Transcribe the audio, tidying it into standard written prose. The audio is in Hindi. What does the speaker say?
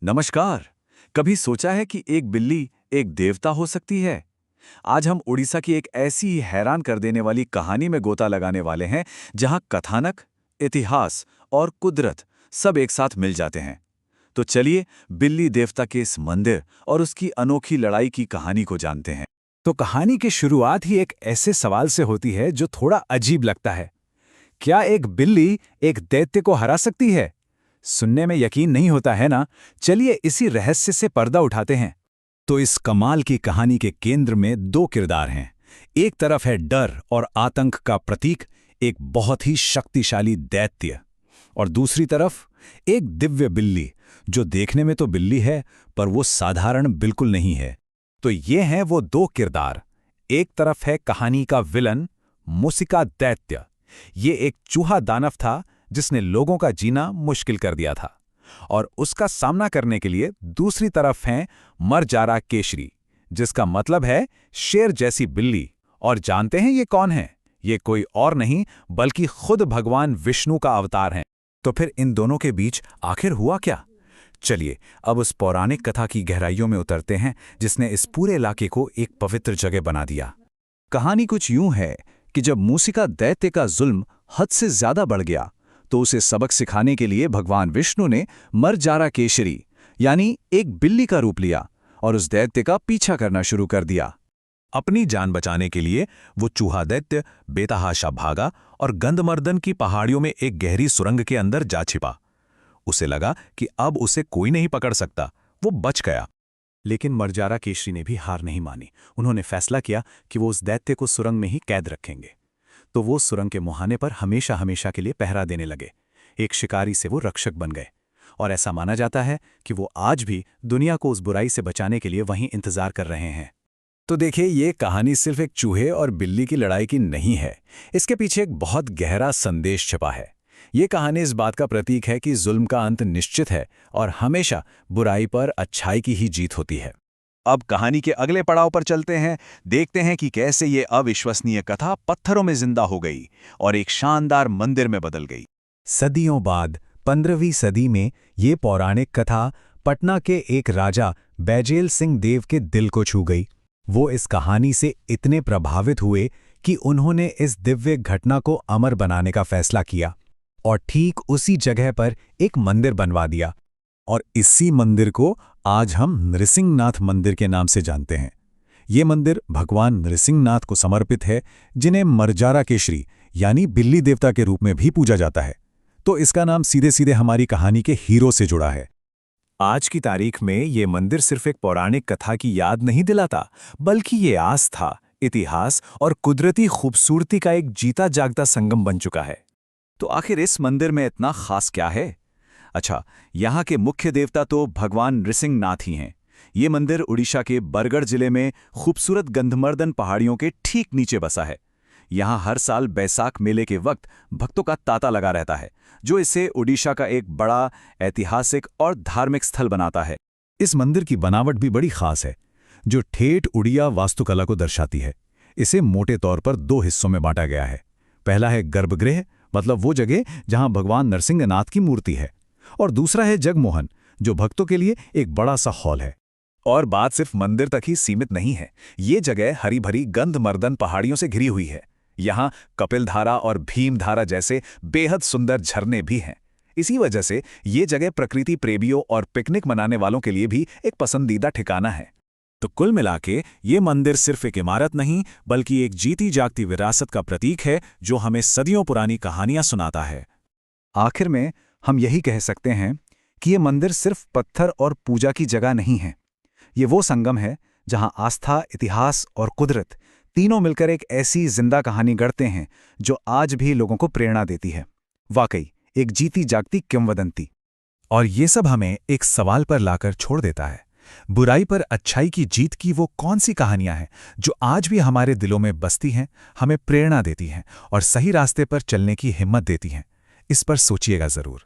नमस्कार। कभी सोचा है कि एक बिल्ली एक देवता हो सकती है? आज हम उड़ीसा की एक ऐसी ही हैरान कर देने वाली कहानी में गोता लगाने वाले हैं, जहां कथानक, इतिहास और कुदरत सब एक साथ मिल जाते हैं। तो चलिए बिल्ली देवता के इस मंदिर और उसकी अनोखी लड़ाई की कहानी को जानते हैं। तो कहानी की शुरुआत ही एक ऐसे सवाल से होती है जो थोड़ा अजीब लगता है। क्या एक बिल्ली एक दैत्य को हरा सकती है? सुनने में यकीन नहीं होता है ना? चलिए इसी रहस्य से पर्दा उठाते हैं। तो इस कमाल की कहानी के केंद्र में दो किरदार हैं। एक तरफ है डर और आतंक का प्रतीक, एक बहुत ही शक्तिशाली दैत्य, और दूसरी तरफ एक दिव्य बिल्ली जो देखने में तो बिल्ली है पर वो साधारण बिल्कुल नहीं है। तो ये हैं वो दो किरदार। एक तरफ है कहानी का विलन मूसिका दैत्य। ये एक चूहा दानव था जिसने लोगों का जीना मुश्किल कर दिया था, और उसका सामना करने के लिए दूसरी तरफ हैं मरजारा केशरी, जिसका मतलब है शेर जैसी बिल्ली। और जानते हैं ये कौन है? ये कोई और नहीं बल्कि खुद भगवान विष्णु का अवतार हैं। तो फिर इन दोनों के बीच आखिर हुआ क्या? चलिए अब उस पौराणिक कथा की गहराइयों में उतरते हैं जिसने इस पूरे इलाके को एक पवित्र जगह बना दिया। कहानी कुछ यूं है कि जब मूसिका दैत्य का जुल्म हद से ज्यादा बढ़ गया, तो उसे सबक सिखाने के लिए भगवान विष्णु ने मरजारा केशरी यानी एक बिल्ली का रूप लिया और उस दैत्य का पीछा करना शुरू कर दिया। अपनी जान बचाने के लिए वो चूहा दैत्य बेतहाशा भागा और गंधमर्दन की पहाड़ियों में एक गहरी सुरंग के अंदर जा छिपा। उसे लगा कि अब उसे कोई नहीं पकड़ सकता, वो बच गया। लेकिन मरजारा केशरी ने भी हार नहीं मानी। उन्होंने फैसला किया कि वो उस दैत्य को सुरंग में ही कैद रखेंगे। तो वो सुरंग के मुहाने पर हमेशा हमेशा के लिए पहरा देने लगे। एक शिकारी से वो रक्षक बन गए, और ऐसा माना जाता है कि वो आज भी दुनिया को उस बुराई से बचाने के लिए वहीं इंतजार कर रहे हैं। तो देखिए, ये कहानी सिर्फ एक चूहे और बिल्ली की लड़ाई की नहीं है। इसके पीछे एक बहुत गहरा संदेश छिपा है। ये कहानी इस बात का प्रतीक है कि जुल्म का अंत निश्चित है और हमेशा बुराई पर अच्छाई की ही जीत होती है। अब कहानी के अगले पड़ाव पर चलते हैं। देखते हैं कि कैसे ये अविश्वसनीय कथा पत्थरों में जिंदा हो गई और एक शानदार मंदिर में बदल गई। सदियों बाद 15वीं सदी में ये पौराणिक कथा पटना के एक राजा बैजेल सिंह देव के दिल को छू गई। वो इस कहानी से इतने प्रभावित हुए कि उन्होंने इस दिव्य घटना को अमर बनाने का फैसला किया और ठीक उसी जगह पर एक मंदिर बनवा दिया। और इसी मंदिर को आज हम नृसिंहनाथ मंदिर के नाम से जानते हैं। ये मंदिर भगवान नृसिंहनाथ को समर्पित है, जिन्हें मरजारा केशरी यानी बिल्ली देवता के रूप में भी पूजा जाता है। तो इसका नाम सीधे सीधे हमारी कहानी के हीरो से जुड़ा है। आज की तारीख में ये मंदिर सिर्फ एक पौराणिक कथा की याद नहीं दिलाता, बल्कि ये आस्था, इतिहास और कुदरती खूबसूरती का एक जीता जागता संगम बन चुका है। तो आखिर इस मंदिर में इतना खास क्या है? अच्छा, यहाँ के मुख्य देवता तो भगवान नृसिंहनाथ ही हैं। ये मंदिर उड़ीसा के बरगढ़ जिले में खूबसूरत गंधमर्दन पहाड़ियों के ठीक नीचे बसा है। यहाँ हर साल बैसाख मेले के वक्त भक्तों का तांता लगा रहता है, जो इसे उड़ीसा का एक बड़ा ऐतिहासिक और धार्मिक स्थल बनाता है। इस मंदिर की बनावट भी बड़ी खास है, जो ठेठ उड़िया वास्तुकला को दर्शाती है। इसे मोटे तौर पर दो हिस्सों में बांटा गया है। पहला है गर्भगृह, मतलब वो जगह जहां भगवान नरसिंहनाथ की मूर्ति है, और दूसरा है जगमोहन, जो भक्तों के लिए एक बड़ा सा हॉल है। और बात सिर्फ मंदिर तक ही सीमित नहीं है। ये जगह हरी भरी गंधमर्दन पहाड़ियों से घिरी हुई है। यहाँ कपिलधारा और भीमधारा जैसे बेहद सुंदर झरने भी हैं। इसी वजह से ये जगह प्रकृति प्रेमियों और पिकनिक मनाने वालों के लिए भी एक पसंदीदा ठिकाना है। तो कुल मिलाके ये मंदिर सिर्फ एक इमारत नहीं, बल्कि एक जीती जागती विरासत का प्रतीक है, जो हमें सदियों पुरानी कहानियां सुनाता है। आखिर में हम यही कह सकते हैं कि ये मंदिर सिर्फ पत्थर और पूजा की जगह नहीं है। ये वो संगम है जहां आस्था, इतिहास और कुदरत तीनों मिलकर एक ऐसी जिंदा कहानी गढ़ते हैं जो आज भी लोगों को प्रेरणा देती है। वाकई एक जीती जागती किंवदंती। और ये सब हमें एक सवाल पर लाकर छोड़ देता है। बुराई पर अच्छाई की जीत की वो कौन सी कहानियां हैं जो आज भी हमारे दिलों में बसती हैं, हमें प्रेरणा देती हैं और सही रास्ते पर चलने की हिम्मत देती हैं? इस पर सोचिएगा जरूर।